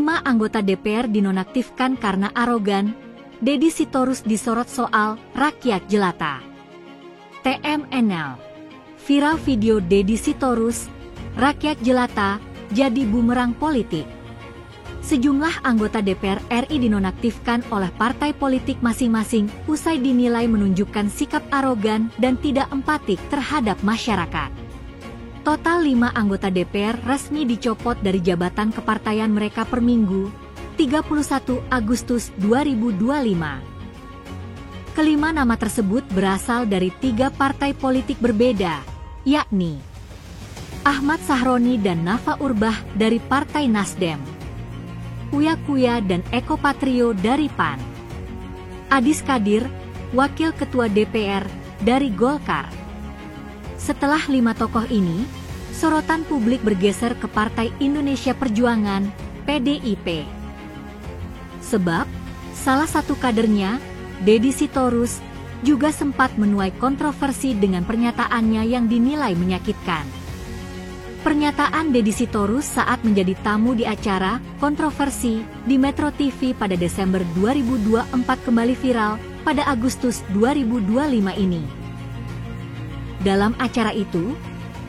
5 anggota DPR dinonaktifkan karena arogan. Deddy Sitorus disorot soal rakyat jelata. TMNL. Viral video Deddy Sitorus, rakyat jelata, jadi bumerang politik. Sejumlah anggota DPR RI dinonaktifkan oleh partai politik masing-masing usai dinilai menunjukkan sikap arogan dan tidak empatik terhadap masyarakat. Total 5 anggota DPR resmi dicopot dari jabatan kepartaian mereka per Minggu, 31 Agustus 2025. Kelima nama tersebut berasal dari 3 partai politik berbeda, yakni Ahmad Sahroni dan Nafa Urbah dari Partai Nasdem, Uya Kuya dan Eko Patrio dari PAN, Adis Kadir, Wakil Ketua DPR, dari Golkar. Setelah 5 tokoh ini, sorotan publik bergeser ke Partai Indonesia Perjuangan, PDIP. Sebab, salah satu kadernya, Deddy Sitorus, juga sempat menuai kontroversi dengan pernyataannya yang dinilai menyakitkan. Pernyataan Deddy Sitorus saat menjadi tamu di acara kontroversi di Metro TV pada Desember 2024 kembali viral pada Agustus 2025 ini. Dalam acara itu,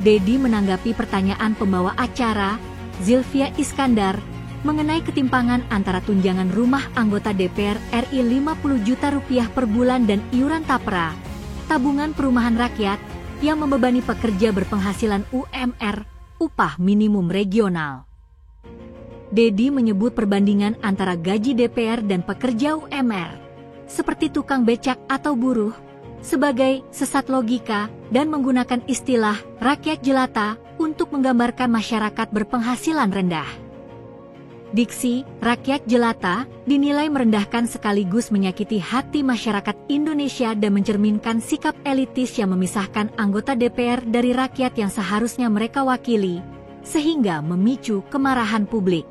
Deddy menanggapi pertanyaan pembawa acara, Zilvia Iskandar, mengenai ketimpangan antara tunjangan rumah anggota DPR RI Rp50 juta per bulan dan iuran tapra, tabungan perumahan rakyat, yang membebani pekerja berpenghasilan UMR, upah minimum regional. Deddy menyebut perbandingan antara gaji DPR dan pekerja UMR, seperti tukang becak atau buruh, sebagai sesat logika dan menggunakan istilah rakyat jelata untuk menggambarkan masyarakat berpenghasilan rendah. Diksi rakyat jelata dinilai merendahkan sekaligus menyakiti hati masyarakat Indonesia dan mencerminkan sikap elitis yang memisahkan anggota DPR dari rakyat yang seharusnya mereka wakili, sehingga memicu kemarahan publik.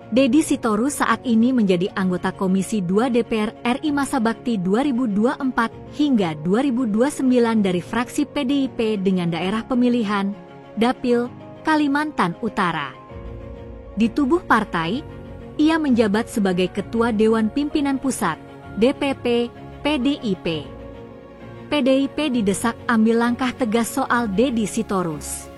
Deddy Sitorus saat ini menjadi anggota Komisi 2 DPR RI masa bakti 2024 hingga 2029 dari fraksi PDIP dengan daerah pemilihan, Dapil, Kalimantan Utara. Di tubuh partai, ia menjabat sebagai Ketua Dewan Pimpinan Pusat, DPP, PDIP. PDIP didesak ambil langkah tegas soal Deddy Sitorus.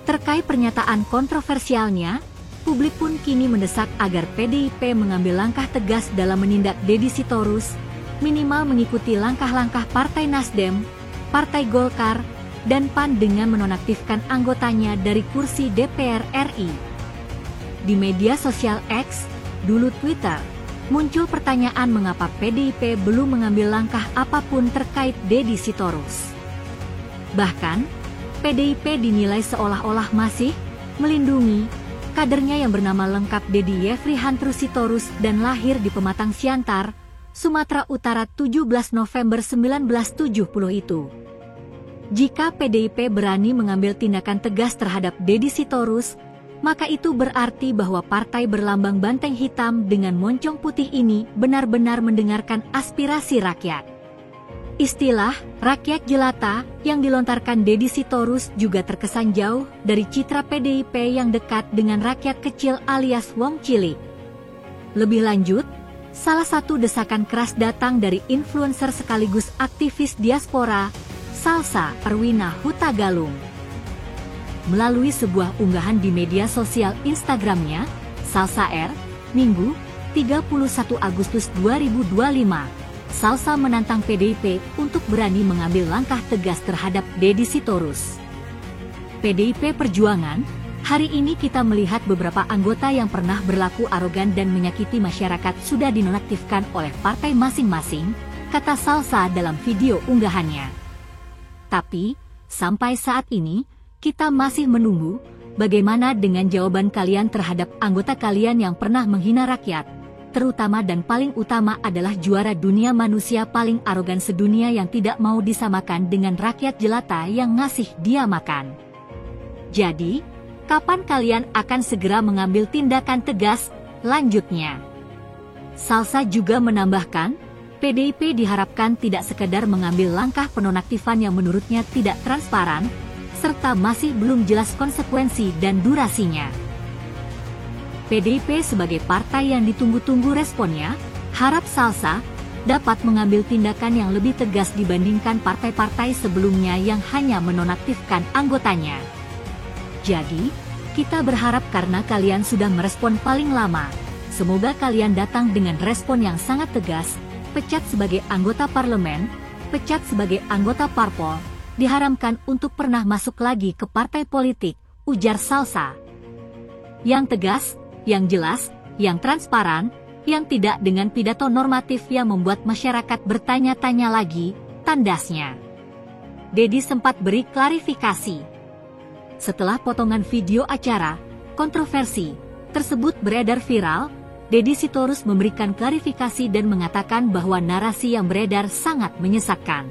Terkait pernyataan kontroversialnya, publik pun kini mendesak agar PDIP mengambil langkah tegas dalam menindak Deddy Sitorus, minimal mengikuti langkah-langkah Partai Nasdem, Partai Golkar, dan PAN dengan menonaktifkan anggotanya dari kursi DPR RI. Di media sosial X, dulu Twitter, muncul pertanyaan mengapa PDIP belum mengambil langkah apapun terkait Deddy Sitorus. Bahkan, PDIP dinilai seolah-olah masih melindungi kadernya yang bernama lengkap Deddy Yefri Hantru Sitorus dan lahir di Pematang Siantar, Sumatera Utara 17 November 1970 itu. Jika PDIP berani mengambil tindakan tegas terhadap Deddy Sitorus, maka itu berarti bahwa partai berlambang banteng hitam dengan moncong putih ini benar-benar mendengarkan aspirasi rakyat. Istilah rakyat jelata yang dilontarkan Deddy Sitorus juga terkesan jauh dari citra PDIP yang dekat dengan rakyat kecil alias wong cilik. Lebih lanjut, salah satu desakan keras datang dari influencer sekaligus aktivis diaspora, Salsa Erwina Huta Galung. Melalui sebuah unggahan di media sosial Instagramnya, Salsa R, Minggu, 31 Agustus 2025, Salsa menantang PDIP untuk berani mengambil langkah tegas terhadap Deddy Sitorus. PDIP Perjuangan, hari ini kita melihat beberapa anggota yang pernah berlaku arogan dan menyakiti masyarakat sudah dinonaktifkan oleh partai masing-masing, kata Salsa dalam video unggahannya. Tapi, sampai saat ini, kita masih menunggu bagaimana dengan jawaban kalian terhadap anggota kalian yang pernah menghina rakyat, terutama dan paling utama adalah juara dunia manusia paling arogan sedunia yang tidak mau disamakan dengan rakyat jelata yang ngasih dia makan. Jadi, kapan kalian akan segera mengambil tindakan tegas? Lanjutnya, Salsa juga menambahkan, PDIP diharapkan tidak sekedar mengambil langkah penonaktifan yang menurutnya tidak transparan, serta masih belum jelas konsekuensi dan durasinya. PDIP sebagai partai yang ditunggu-tunggu responnya, harap Salsa dapat mengambil tindakan yang lebih tegas dibandingkan partai-partai sebelumnya yang hanya menonaktifkan anggotanya. Jadi, kita berharap karena kalian sudah merespon paling lama, semoga kalian datang dengan respon yang sangat tegas, pecat sebagai anggota parlemen, pecat sebagai anggota parpol, diharamkan untuk pernah masuk lagi ke partai politik, ujar Salsa. Yang tegas, yang jelas, yang transparan, yang tidak dengan pidato normatif yang membuat masyarakat bertanya-tanya lagi, tandasnya. Dedi sempat beri klarifikasi. Setelah potongan video acara kontroversi tersebut beredar viral, Dedi Sitorus memberikan klarifikasi dan mengatakan bahwa narasi yang beredar sangat menyesatkan.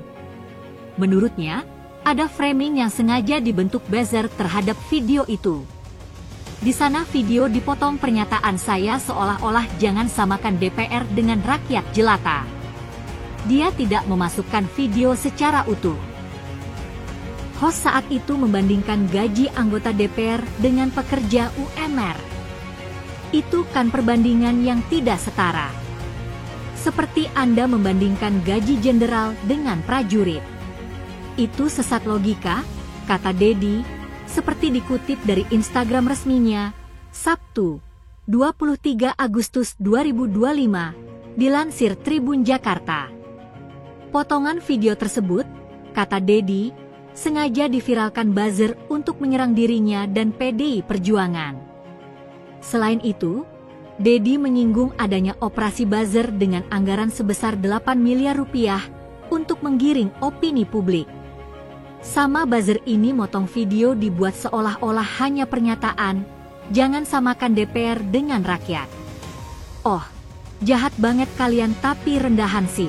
Menurutnya, ada framing yang sengaja dibentuk buzzer terhadap video itu. Di sana video dipotong pernyataan saya seolah-olah jangan samakan DPR dengan rakyat jelata. Dia tidak memasukkan video secara utuh. Host saat itu membandingkan gaji anggota DPR dengan pekerja UMR. Itu kan perbandingan yang tidak setara. Seperti Anda membandingkan gaji jenderal dengan prajurit. Itu sesat logika, kata Dedi, seperti dikutip dari Instagram resminya, Sabtu, 23 Agustus 2025, dilansir Tribun Jakarta. Potongan video tersebut, kata Dedi, sengaja diviralkan buzzer untuk menyerang dirinya dan PDI Perjuangan. Selain itu, Dedi menyinggung adanya operasi buzzer dengan anggaran sebesar 8 miliar rupiah untuk menggiring opini publik. Sama buzzer ini motong video dibuat seolah-olah hanya pernyataan, jangan samakan DPR dengan rakyat. Oh, jahat banget kalian tapi rendahan sih.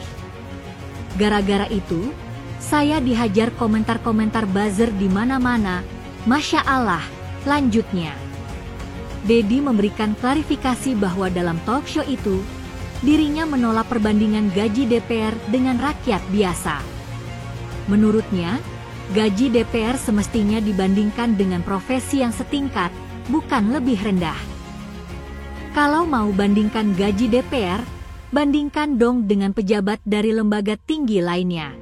Gara-gara itu, saya dihajar komentar-komentar buzzer di mana-mana, Masya Allah, lanjutnya. Dedi memberikan klarifikasi bahwa dalam talk show itu, dirinya menolak perbandingan gaji DPR dengan rakyat biasa. Menurutnya, gaji DPR semestinya dibandingkan dengan profesi yang setingkat, bukan lebih rendah. Kalau mau bandingkan gaji DPR, bandingkan dong dengan pejabat dari lembaga tinggi lainnya.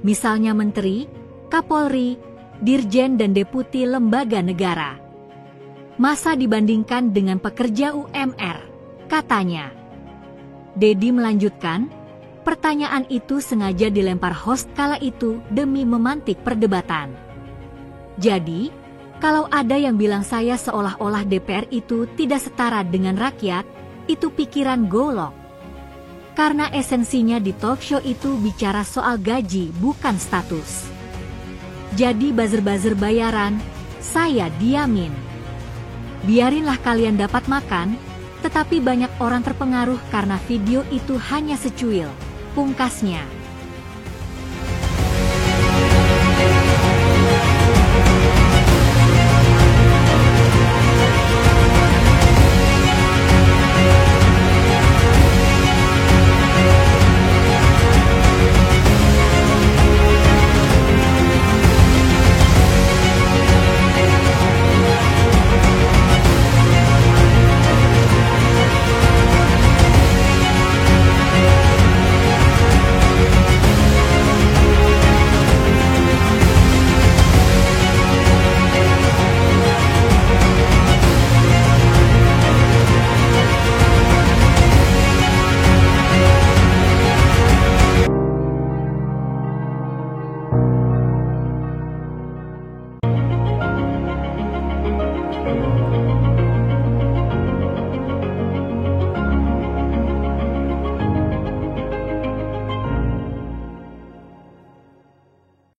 Misalnya menteri, kapolri, dirjen dan deputi lembaga negara. Masa dibandingkan dengan pekerja UMR, katanya. Dedi melanjutkan, pertanyaan itu sengaja dilempar host kala itu demi memantik perdebatan. Jadi, kalau ada yang bilang saya seolah-olah DPR itu tidak setara dengan rakyat, itu pikiran golok. Karena esensinya di talk show itu bicara soal gaji bukan status. Jadi buzzer-buzzer bayaran, saya diamin. Biarinlah kalian dapat makan, tetapi banyak orang terpengaruh karena video itu hanya secuil. Pungkasnya.